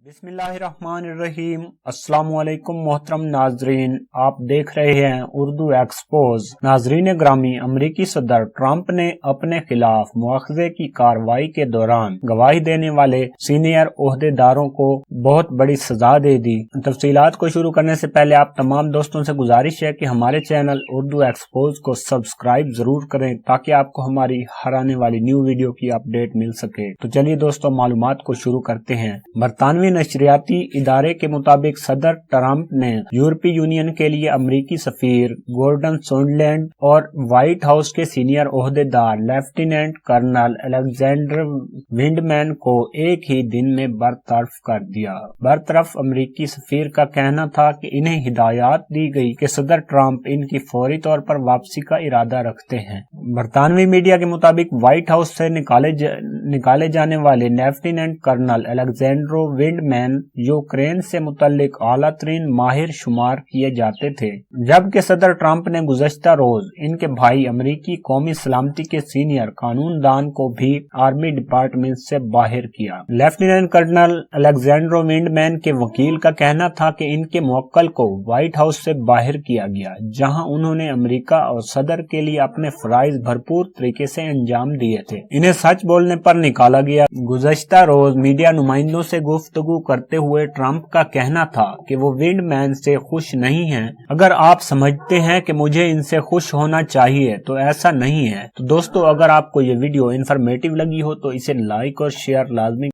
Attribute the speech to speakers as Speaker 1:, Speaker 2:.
Speaker 1: बिस्मिल्लाहिर्रहमानिर्रहीम। अस्सलाम वालेकुम मोहतरम नाजरीन, आप देख रहे हैं उर्दू एक्सपोज। नाजरीन ग्रामी, अमरीकी सदर ट्रंप ने अपने खिलाफ मुआखजे की कार्रवाई के दौरान गवाही देने वाले सीनियर ओहदेदारों को बहुत बड़ी सजा दे दी। तफसीलात को शुरू करने से पहले आप तमाम दोस्तों से गुजारिश है कि हमारे चैनल उर्दू एक्सपोज को सब्सक्राइब जरूर करें ताकि आपको हमारी हर आने वाली न्यू वीडियो की अपडेट मिल सके। तो चलिए दोस्तों, मालूमात को शुरू करते हैं। बरतानवी नशरियाती इदारे के मुताबिक सदर ट्रंप ने यूरोपीय यूनियन के लिए अमरीकी सफीर गॉर्डन सोंडलैंड और व्हाइट हाउस के सीनियर ओहदेदार लेफ्टिनेंट कर्नल अलेक्जेंडर विंडमैन को एक ही दिन में बरतरफ कर दिया। बरतरफ अमरीकी सफीर का कहना था कि इन्हें हिदायत दी गई कि सदर ट्रंप इनकी फौरी तौर पर वापसी का इरादा रखते हैं। बरतानवी मीडिया के मुताबिक व्हाइट हाउस से निकाले जाने वाले लेफ्टिनेंट कर्नल अलेक्जेंड्रो विंडमैन यूक्रेन से मुतल्लिक आला तरीन माहिर शुमार किए जाते थे, जबकि सदर ट्रंप ने गुज़श्ता रोज इनके भाई अमरीकी कौमी सलामती के सीनियर कानूनदान को भी आर्मी डिपार्टमेंट से बाहर किया। लेफ्टिनेंट कर्नल अलेक्जेंड्रो विंडमैन के वकील का कहना था कि इनके मुवक्किल को व्हाइट हाउस से बाहर किया गया, जहां उन्होंने अमेरिका और सदर के लिए अपने फराइज भरपूर तरीके से अंजाम दिए थे। इन्हें सच बोलने पर निकाला गया। गुज़श्ता रोज मीडिया नुमाइंदों से गुफ्तगू करते हुए ट्रंप का कहना था कि वो विंडमैन से खुश नहीं हैं। अगर आप समझते हैं कि मुझे इनसे खुश होना चाहिए तो ऐसा नहीं है। तो दोस्तों, अगर आपको ये वीडियो इन्फॉर्मेटिव लगी हो तो इसे लाइक और शेयर लाजमी